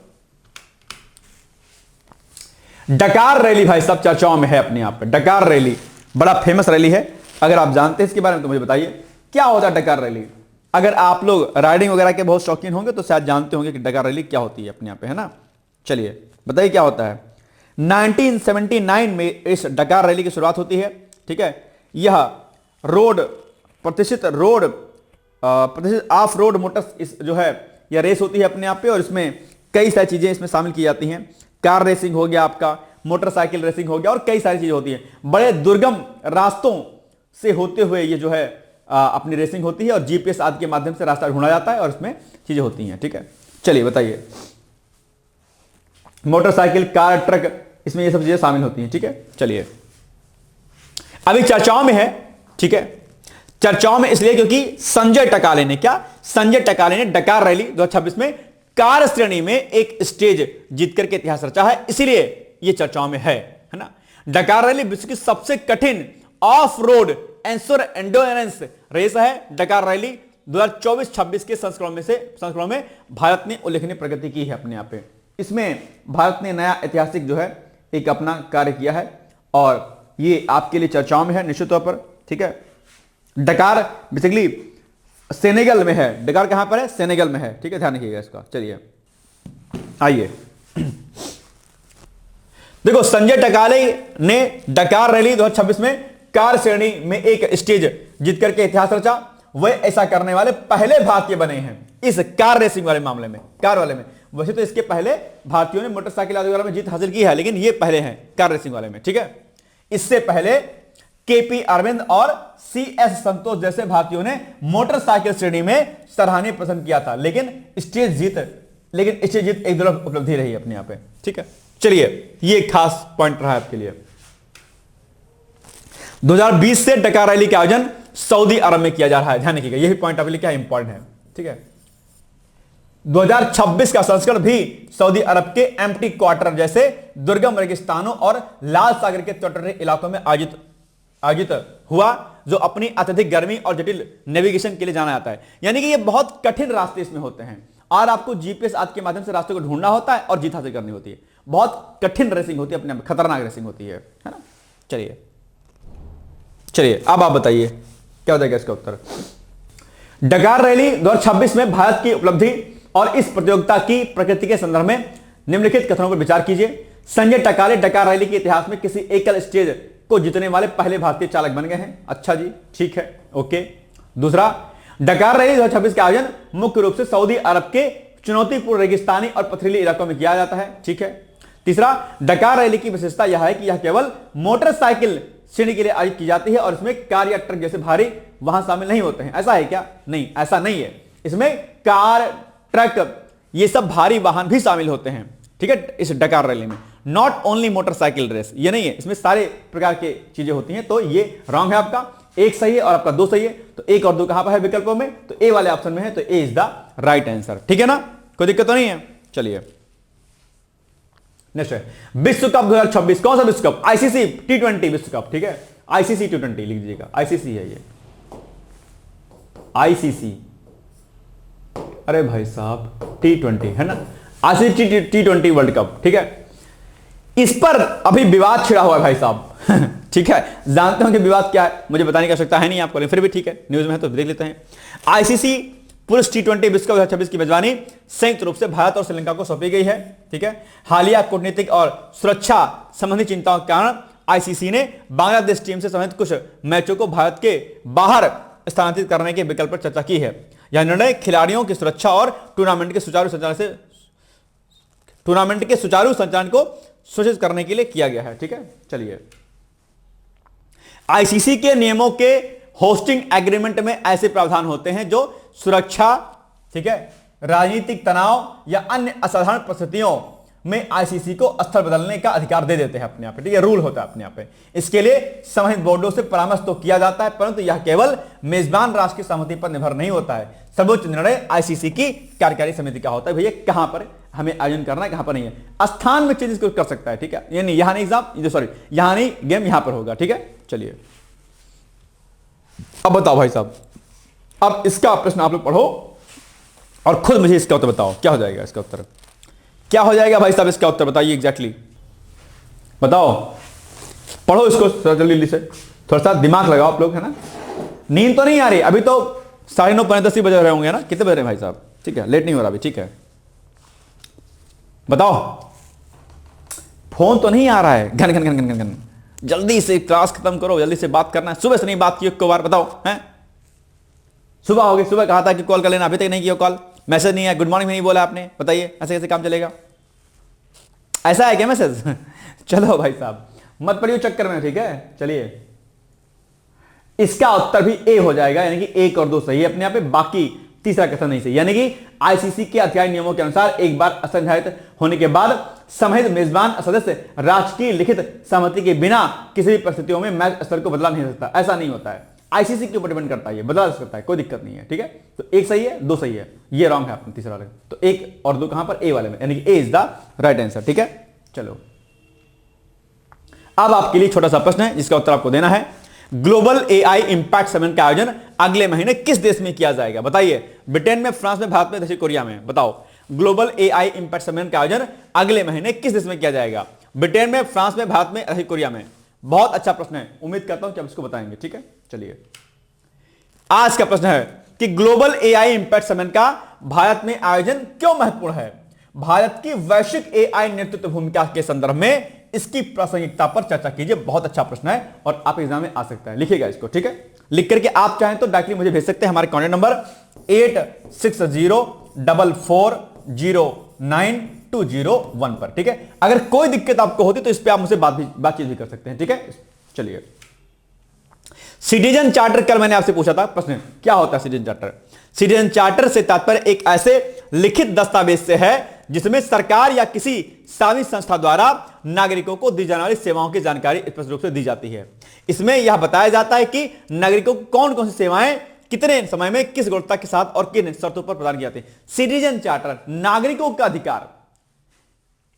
डकार रैली भाई साहब चर्चाओं में है अपने आप पे। डकार रैली बड़ा फेमस रैली है, अगर आप जानते हैं इसके बारे में तो मुझे बताइए क्या होता है डकार रैली। अगर आप लोग राइडिंग वगैरह के बहुत शौकीन होंगे तो शायद जानते होंगे कि डकार रैली क्या होती है अपने यहाँ पे, है ना। चलिए बताइए क्या होता है। 1979 में इस डकार रैली की शुरुआत होती है, ठीक है। यह प्रतिष्ठित ऑफ रोड मोटर्स जो है यह रेस होती है अपने आप पे, और इसमें कई सारी चीजें इसमें शामिल की जाती हैं। कार रेसिंग हो गया आपका, मोटरसाइकिल रेसिंग हो गया, और कई सारी चीजें होती हैं। बड़े दुर्गम रास्तों से होते हुए ये जो है अपनी रेसिंग होती है, और जीपीएस आदि के माध्यम से रास्ता ढूंढा जाता है और इसमें चीजें होती हैं, ठीक है। चलिए बताइए, मोटरसाइकिल, कार, ट्रक, इसमें ये सब चीजें शामिल होती हैं, ठीक है। चलिए अभी चर्चाओं में है, ठीक है। चर्चाओं में इसलिए क्योंकि संजय टकाले ने डकार रैली 2026 में कार श्रेणी में एक स्टेज जीत करके इतिहास रचा है, इसीलिए यह चर्चाओं में है ना। डकार रैली विश्व की सबसे कठिन ऑफ रोड एंडोरेंस रेस है। डकार रैली 2024-26 के संस्करणों में भारत ने उल्लेखनीय प्रगति की है अपने आप पे। इसमें भारत ने नया ऐतिहासिक जो है एक अपना कार्य किया है, और ये आपके लिए चर्चाओं में है निश्चित तौर पर, ठीक है। डकार बेसिकली सेनेगल में है। डकार कहां पर है, सेनेगल में है, ठीक है, ध्यान रखिएगा इसका। चलिए आइए देखो, संजय टकाले ने डकार रैली 2026 में कार श्रेणी में एक स्टेज जीत करके इतिहास रचा। वह ऐसा करने वाले पहले भारतीय बने हैं इस कार रेसिंग वाले मामले में, कार वाले में। वैसे तो इसके पहले भारतीयों ने मोटरसाइकिल आदि में जीत हासिल की है, लेकिन ये पहले हैं कार रेसिंग वाले में, ठीक है। इससे पहले केपी अरविंद और सीएस संतोष जैसे भारतीयों ने मोटरसाइकिल श्रेणी में सराहनीय प्रदर्शन किया था, लेकिन स्टेज जीत एक दुर्लभ उपलब्धि रही अपने यहाँ पे, ठीक है। चलिए ये खास पॉइंट रहा आपके लिए। 2020 से डकार रैली का आयोजन सऊदी अरब में किया जा रहा है, ध्यान रखिएगा, यही पॉइंट आपके लिए क्या इंपॉर्टेंट है, ठीक है। 2026 का संस्करण भी सऊदी अरब के एम्प्टी क्वार्टर जैसे दुर्गम रेगिस्तानों और लाल सागर के तटवर्ती इलाकों में आयोजित हुआ, जो अपनी अत्यधिक गर्मी और जटिल नेविगेशन के लिए जाना जाता है। यानी कि ये बहुत कठिन रास्ते इसमें होते हैं, और आपको जीपीएस आदि के माध्यम से रास्ते को ढूंढना होता है और जीत हासिल करनी होती है। बहुत कठिन रेसिंग होती है, अपने खतरनाक रेसिंग होती है ना। चलिए अब आप बताइए क्या हो जाएगा इसका उत्तर। डकार रैली 2026 में भारत की उपलब्धि और इस प्रतियोगिता की प्रकृति के संदर्भ में निम्नलिखित कथनों पर विचार कीजिए। संजय टकाले डकार रैली के इतिहास में किसी एकल स्टेज को जीतने वाले पहले भारतीय चालक बन गए हैं। अच्छा जी, ठीक है, ओके। दूसरा, डकार रैली 2026 का आयोजन मुख्य रूप से सऊदी अरब के चुनौतीपूर्ण रेगिस्तानी और पथरीली इलाकों में किया जाता है। ठीक है। तीसरा, डकार रैली की विशेषता यह है कि यह केवल मोटरसाइकिल श्रेणी के लिए आयोजित की जाती है और इसमें कार या ट्रक जैसे भारी वाहन शामिल नहीं होते हैं। ऐसा है क्या? नहीं, ऐसा नहीं है। इसमें कार, ट्रक, ये सब भारी वाहन भी शामिल होते हैं। ठीक है, इस डकार रैली में नॉट ओनली मोटरसाइकिल रेस, ये नहीं है, इसमें सारे प्रकार की चीजें होती हैं। तो ये रॉन्ग है, आपका एक सही है और आपका दो सही है। तो एक और दो कहां पर है विकल्पों में? तो ए वाले ऑप्शन में है, तो ए इज द राइट आंसर। ठीक है ना, कोई दिक्कत तो नहीं है। चलिए नेक्स्ट है विश्व कप 2026। कौन सा विश्व कप? आईसीसी T20 विश्व कप। ठीक है, आईसीसी T20 लिख दीजिएगा, आईसीसी है ये, आईसीसी। अरे भाई साहब, T20 है ना, आईसीसी T20 वर्ल्ड कप। ठीक है, इस पर अभी विवाद छिड़ा हुआ है भाई साहब। ठीक है, जानते हो कि विवाद क्या है, मुझे बताने की आवश्यकता है नहीं आपको, लेकिन फिर भी ठीक है, न्यूज में है तो देख लेते हैं। आईसीसी पुरुष T20 विश्व कप 2026 की मेजबानी संयुक्त रूप से भारत और श्रीलंका को सौंपी गई है। ठीक है, हालिया कूटनीतिक और सुरक्षा संबंधी चिंताओं के कारण आईसीसी ने बांग्लादेश टीम से संबंधित कुछ मैचों को भारत के बाहर स्थानांतरित करने के विकल्प पर चर्चा की है। यह निर्णय खिलाड़ियों की सुरक्षा और टूर्नामेंट के सुचारू संचालन को सुनिश्चित करने के लिए किया गया है। ठीक है, चलिए, आईसीसी के नियमों के होस्टिंग एग्रीमेंट में ऐसे प्रावधान होते हैं जो सुरक्षा, ठीक है, राजनीतिक तनाव या अन्य असाधारण परिस्थितियों में आईसीसी को स्थल बदलने का अधिकार दे देते हैं अपने आप पे। ठीक है, रूल होता है अपने आप पे। इसके लिए संबंधित बोर्डों से परामर्श तो किया जाता है, परंतु यह केवल मेजबान राष्ट्र की सहमति पर निर्भर नहीं होता है। सर्वोच्च निर्णय आईसीसी की कार्यकारी समिति का होता है। भैया कहां पर हमें आयोजन करना है, कहां पर नहीं है, स्थान में चेंजेस कर सकता है। ठीक है, यानी यहां नहीं एग्जाम, सॉरी यहां नहीं गेम, यहां पर होगा। ठीक है, चलिए अब बताओ भाई साहब, अब इसका प्रश्न आप लोग पढ़ो और खुद मुझे इसका उत्तर बताओ, क्या हो जाएगा इसका उत्तर, क्या हो जाएगा भाई साहब, इसका उत्तर बताइए एग्जैक्टली, बताओ, पढ़ो इसको जल्दी से, थोड़ा सा दिमाग लगाओ आप लोग, है ना। नींद तो नहीं आ रही अभी, तो 9:30 पौने 10 बज रहे होंगे ना, कितने बज रहे हैं भाई साहब? ठीक है, लेट नहीं हो रहा अभी। ठीक है, बताओ, फोन तो नहीं आ रहा है, घन घन घन घन घन घन, जल्दी से क्लास खत्म करो, जल्दी से बात करना है। सुबह से नहीं बात की एक बार, बताओ हैं? सुबह हो गई, सुबह कहा था कि कॉल कर लेना, अभी तक नहीं किया कॉल, मैसेज नहीं आया, गुड मॉर्निंग नहीं बोला आपने, बताइए ऐसे कैसे काम चलेगा? ऐसा है क्या मैसेज? चलो भाई साहब मत पड़ियो चक्कर में। ठीक है, चलिए इसका उत्तर भी ए हो जाएगा, यानी कि 1 और 2 सही है अपने आप पे, बाकी तीसरा कथन नहीं सही। यानी कि आईसीसी के अध्याय नियमों के अनुसार एक बार असंधारित होने के बाद समहित मेजबान सदस्य राष्ट्र की लिखित सहमति के बिना किसी भी परिस्थितियों में मैच स्तर को बदला नहीं हो सकता। ऐसा नहीं होता है, आईसीसी के ऊपर डिपेंड करता है, ये बदला सकता है, कोई दिक्कत नहीं है। ठीक है, तो 1 सही है, 2 सही है, ये रॉन्ग है अपना तीसरा वाला। तो 1 और 2 कहां पर? ए वाले में, यानी कि ए इज द राइट आंसर। ठीक है, चलो अब आपके लिए छोटा सा प्रश्न है जिसका उत्तर आपको देना है। ग्लोबल एआई इंपैक्ट सम्मेलन का आयोजन अगले महीने किस देश में किया जाएगा? बताइए, ब्रिटेन में, फ्रांस में, भारत में, दक्षिण कोरिया में? बताओ, ग्लोबल एआई इंपैक्ट सम्मेलन का आयोजन अगले महीने किस देश में किया जाएगा? ब्रिटेन में, फ्रांस में, भारत में, दक्षिण कोरिया में? बहुत अच्छा प्रश्न है, उम्मीद करता हूं कि आप इसको बताएंगे। ठीक है, चलिए आज का प्रश्न है कि ग्लोबल एआई इंपैक्ट सम्मेलन का भारत में आयोजन क्यों महत्वपूर्ण है? भारत की वैश्विक एआई नेतृत्व भूमिका के संदर्भ में इसकी प्रासंगिकता पर चर्चा कीजिए। बहुत अच्छा प्रश्न है और आप एग्जाम में आ सकता है, लिखिएगा इसको। ठीक है, लिख करके आप चाहें तो डायरेक्टली मुझे भेज सकते हैं हमारे कॉन्टैक्ट नंबर 8604440920 पर। ठीक है, अगर कोई दिक्कत आपको होती तो इस पर आप मुझसे बातचीत भी कर सकते हैं। ठीक है, चलिए सिटीजन चार्टर, कल मैंने आपसे पूछा था प्रश्न, क्या होता है सिटीजन चार्टर? सिटीजन चार्टर से तात्पर्य एक ऐसे लिखित दस्तावेज से है जिसमें सरकार या किसी सार्वजनिक संस्था द्वारा नागरिकों को दी जाने वाली सेवाओं की जानकारी स्पष्ट रूप से दी जाती है। इसमें यह बताया जाता है कि नागरिकों को कौन कौन सी सेवाएं कितने समय में किस गुणवत्ता के साथ और किन शर्तों पर प्रदान की जाती है। सिटीजन चार्टर, नागरिकों का अधिकार,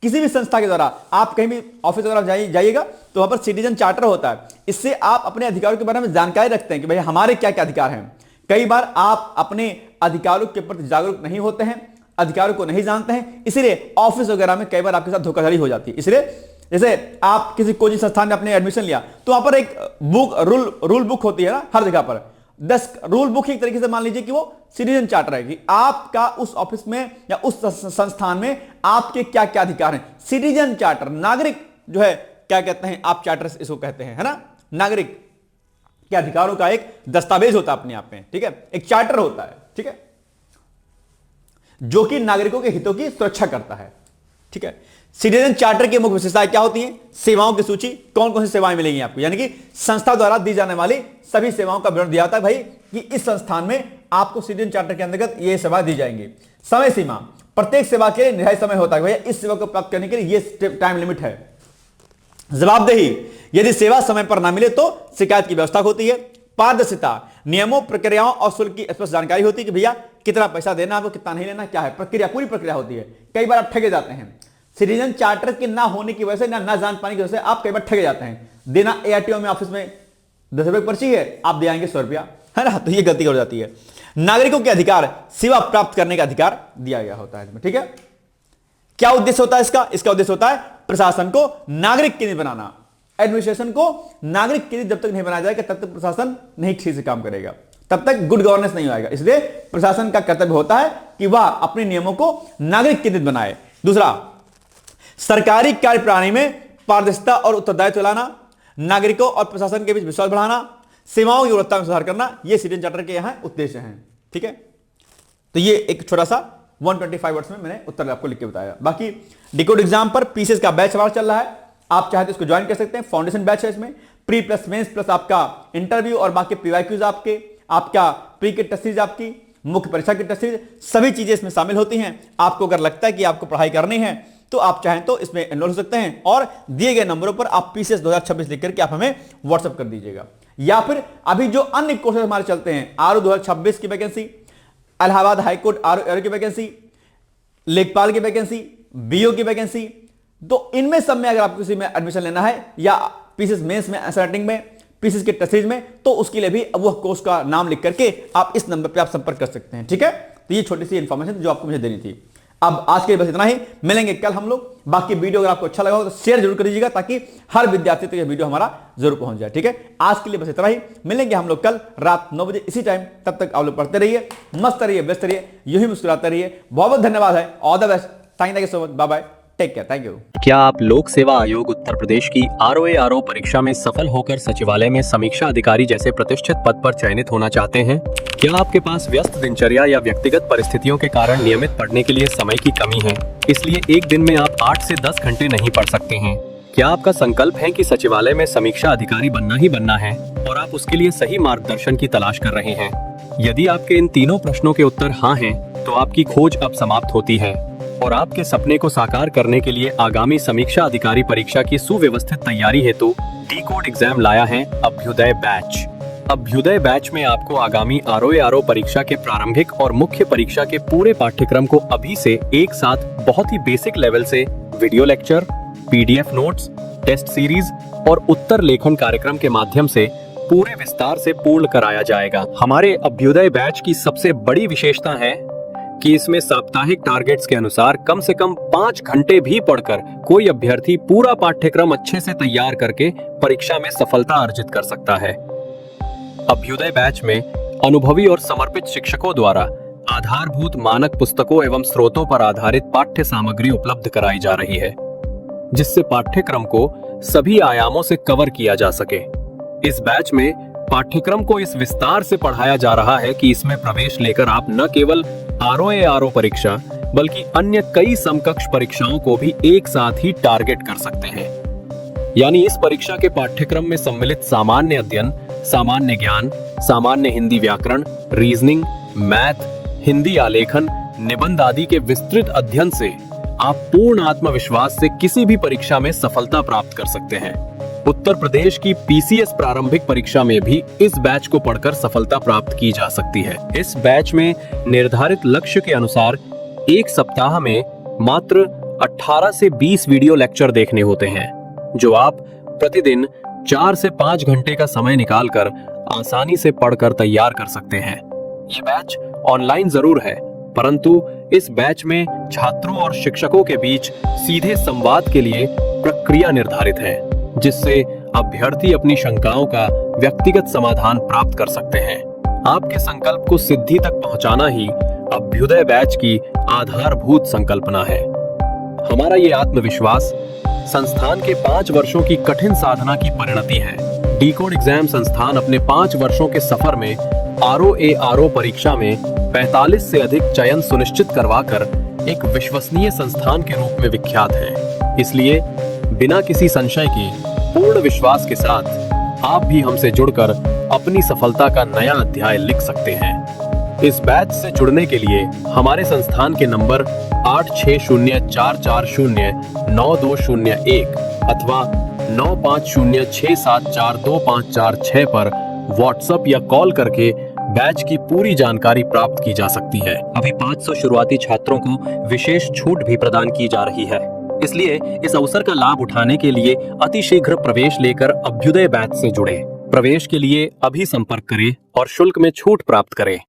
किसी भी संस्था के द्वारा, आप कहीं भी ऑफिस वगैरह जाइएगा तो वहां पर सिटीजन चार्टर होता है। इससे आप अपने अधिकारों के बारे में जानकारी रखते हैं कि भाई हमारे क्या क्या अधिकार हैं। कई बार आप अपने अधिकारों के प्रति जागरूक नहीं होते हैं, अधिकारों को नहीं जानते हैं, इसलिए ऑफिस वगैरह में कई बार आपके साथ धोखाधड़ी हो जाती है। इसलिए जैसे आप किसी कोचिंग संस्थान में अपने एडमिशन लिया तो वहां पर एक बुक रूल बुक होती है ना हर जगह पर, 10 रूल बुक एक तरीके से मान लीजिए कि वो सिटीजन चार्टर है कि आपका उस ऑफिस में या उस संस्थान में आपके क्या क्या अधिकार हैं। सिटीजन चार्टर, नागरिक जो है क्या कहते हैं आप, चार्टर इसको कहते हैं, है ना। नागरिक के अधिकारों का एक दस्तावेज होता है अपने आप में, ठीक है, एक चार्टर होता है, ठीक है, जो कि नागरिकों के हितों की सुरक्षा करता है, ठीक है। सिटीजन चार्टर की मुख्य विशेषताएं क्या होती हैं? सेवाओं की सूची, कौन कौन सी सेवाएं मिलेंगी आपको, यानी कि संस्था द्वारा दी जाने वाली सभी सेवाओं का विवरण दिया जाता है भाई कि इस संस्थान में आपको सिटीजन चार्टर के अंतर्गत ये सेवा दी जाएंगी। समय सीमा, प्रत्येक सेवा के लिए निर्धारित समय होता है भैया, इस सेवा को प्राप्त करने के लिए ये टाइम लिमिट है। जवाबदेही, यदि सेवा समय पर ना मिले तो शिकायत की व्यवस्था होती है। पारदर्शिता, नियमों, प्रक्रियाओं और शुल्क की स्पष्ट जानकारी होती है कि भैया कितना पैसा देना है, आपको कितना नहीं लेना, क्या है प्रक्रिया, पूरी प्रक्रिया होती है। कई बार आप ठगे जाते हैं, सिटीजन चार्टर के ना होने की वजह से, ना जान पाने की वजह से आप कई बार ठगे जाते हैं। देना ARTO में ऑफिस में 10 रुपए पर्ची है, आप दे आएंगे 100 रुपया, है ना, तो ये गलती हो जाती है। नागरिकों के अधिकार, सेवा प्राप्त करने का अधिकार दिया गया होता है, ठीक है। क्या उद्देश्य होता है इसका? इसका उद्देश्य होता है प्रशासन को नागरिक केंद्रित बनाना। एडमिनिस्ट्रेशन को नागरिक केंद्रित जब तक नहीं बनाया जाएगा तब तक प्रशासन नहीं ठीक से काम करेगा, तब तक गुड गवर्नेंस नहीं आएगा। इसलिए प्रशासन का कर्तव्य होता है कि वह अपने नियमों को नागरिक केंद्रित बनाए। दूसरा, सरकारी कार्य प्रणाली में पारदर्शिता और उत्तरदायित्व लाना, नागरिकों और प्रशासन के बीच विश्वास बढ़ाना, सेवाओं की गुणवत्ता में सुधार करना, ये सिटीजन चार्टर के यहां उद्देश्य हैं, ठीक है। तो ये एक छोटा सा 125 वर्ड्स में मैंने उत्तर आपको लिख के बताया। बाकी डिकोड एग्जाम पर पीसीएस का बैच हमारा चल रहा है, आप चाहे तो इसको ज्वाइन कर सकते हैं। फाउंडेशन बैच है, इसमें प्री प्लस मेंस प्लस आपका इंटरव्यू और बाकी PYQs आपका प्री के टेस्ट सीरीज, आपकी मुख्य परीक्षा की टेस्ट सीरीज, सभी चीजें इसमें शामिल होती हैं। आपको अगर लगता है कि आपको पढ़ाई करनी है तो आप चाहें तो इसमें एनरोल हो सकते हैं और दिए गए नंबरों पर आप PCS 2026 लिख करके आप हमें व्हाट्सएप कर दीजिएगा। या फिर अभी जो अन्य कोर्सेज हमारे चलते हैं, RO 2026 की वैकेंसी, इलाहाबाद हाईकोर्ट RO की वैकेंसी, लेखपाल की वैकेंसी, BO की वैकेंसी, तो इनमें सब में अगर आपको किसी में एडमिशन लेना है या PCS मेंस में, राइटिंग में, PCS के टेस्ट सीरीज में, तो उसके लिए भी वह कोर्स का नाम लिख करके आप इस नंबर पे आप संपर्क कर सकते हैं, ठीक है। तो ये छोटी सी इंफॉर्मेशन जो आपको मुझे देनी थी। अब आज के लिए बस इतना ही, मिलेंगे कल हम लोग। बाकी वीडियो अगर आपको अच्छा लगा हो तो शेयर जरूर कर दीजिएगा ताकि हर विद्यार्थी तक ये वीडियो हमारा जरूर पहुंच जाए, ठीक है। आज के लिए बस इतना ही, मिलेंगे हम लोग कल रात 9 बजे इसी टाइम। तब तक आप लोग पढ़ते रहिए, मस्त रहिए, व्यस्त रहिए, यूं ही मुस्कुराते रहिए। बहुत बहुत धन्यवाद है, all the best, thank you so much, bye bye, take care, thank you. क्या आप लोक सेवा आयोग उत्तर प्रदेश की ROA परीक्षा में सफल होकर सचिवालय में समीक्षा अधिकारी जैसे प्रतिष्ठित पद पर चयनित होना चाहते हैं? क्या आपके पास व्यस्त दिनचर्या या व्यक्तिगत परिस्थितियों के कारण नियमित पढ़ने के लिए समय की कमी है, इसलिए एक दिन में आप 8 से 10 घंटे नहीं पढ़ सकते हैं? क्या आपका संकल्प है कि सचिवालय में समीक्षा अधिकारी बनना ही बनना है और आप उसके लिए सही मार्गदर्शन की तलाश कर रहे हैं? यदि आपके इन तीनों प्रश्नों के उत्तर हाँ हैं, तो आपकी खोज अब समाप्त होती है और आपके सपने को साकार करने के लिए आगामी समीक्षा अधिकारी परीक्षा की सुव्यवस्थित तैयारी हेतु डिकोड एग्जाम लाया है अभ्युदय बैच। अभ्युदय बैच में आपको आगामी ROA परीक्षा के प्रारंभिक और मुख्य परीक्षा के पूरे पाठ्यक्रम को अभी से एक साथ बहुत ही बेसिक लेवल से video lecture, PDF notes, test series और उत्तर लेखन कार्यक्रम के माध्यम से पूरे विस्तार से पूर्ण कराया जाएगा। हमारे अभ्युदय बैच की सबसे बड़ी विशेषता है कि इसमें साप्ताहिक टारगेट्स के अनुसार कम से कम 5 घंटे भी पढ़कर कोई अभ्यर्थी पूरा पाठ्यक्रम अच्छे से तैयार करके परीक्षा में सफलता अर्जित कर सकता है। अभ्युदय बैच में अनुभवी और समर्पित शिक्षकों द्वारा आधारभूत मानक पुस्तकों एवं स्रोतों पर आधारित पाठ्य सामग्री उपलब्ध कराई जा रही है, जिससे पाठ्यक्रम को सभी आयामों से कवर किया जा सके। इस बैच में पाठ्यक्रम को इस विस्तार से पढ़ाया जा रहा है कि इसमें प्रवेश लेकर आप न केवल ROA परीक्षा बल्कि अन्य कई समकक्ष परीक्षाओं को भी एक साथ ही टारगेट कर सकते हैं। यानी इस परीक्षा के पाठ्यक्रम में सम्मिलित सामान्य अध्ययन, सामान्य ज्ञान, सामान्य हिंदी व्याकरण, रीजनिंग, मैथ, हिंदी आलेखन, निबंध आदि के विस्तृत अध्ययन से आप पूर्ण आत्मविश्वास से किसी भी परीक्षा में सफलता प्राप्त कर सकते हैं। उत्तर प्रदेश की PCS प्रारंभिक परीक्षा में भी इस बैच को पढ़कर सफलता प्राप्त की जा सकती है। इस बैच में निर्धारित लक्ष्य के अनुसार एक सप्ताह में मात्र 18 से 20 वीडियो लेक्चर देखने होते हैं, जो आप प्रतिदिन 4 से 5 घंटे का समय निकालकर आसानी से पढ़कर तैयार कर सकते हैं। ये बैच ऑनलाइन जरूर है, परंतु इस बैच में छात्रों और शिक्षकों के बीच सीधे संवाद के लिए प्रक्रिया निर्धारित है, जिससे अभ्यर्थी अपनी शंकाओं का व्यक्तिगत समाधान प्राप्त कर सकते हैं। आपके संकल्प को सिद्धि तक पहुंचाना ही अभ्युदय बैच की आधारभूत संकल्पना है। हमारा ये आत्मविश्वास संस्थान के 5 वर्षों की कठिन साधना की परिणति है। डीकोड एग्जाम संस्थान अपने 5 वर्षों के सफर में ROARO परीक्षा में 45 से अधिक चयन सुनिश्चित करवाकर एक विश्वसनीय संस्थान के रूप में विख्यात है। इसलिए बिना किसी संशय के पूर्ण विश्वास के साथ आप भी हमसे जुड़कर अपनी सफलता का नया अध्याय लिख सकते हैं। इस बैच से जुड़ने के लिए हमारे संस्थान के नंबर 8604409201 अथवा 9506742546 पर व्हाट्सएप या कॉल करके बैच की पूरी जानकारी प्राप्त की जा सकती है। अभी 500 शुरुआती छात्रों को विशेष छूट भी प्रदान की जा रही है, इसलिए इस अवसर का लाभ उठाने के लिए अतिशीघ्र प्रवेश लेकर अभ्युदय बैच से जुड़े। प्रवेश के लिए अभी संपर्क करें और शुल्क में छूट प्राप्त करें।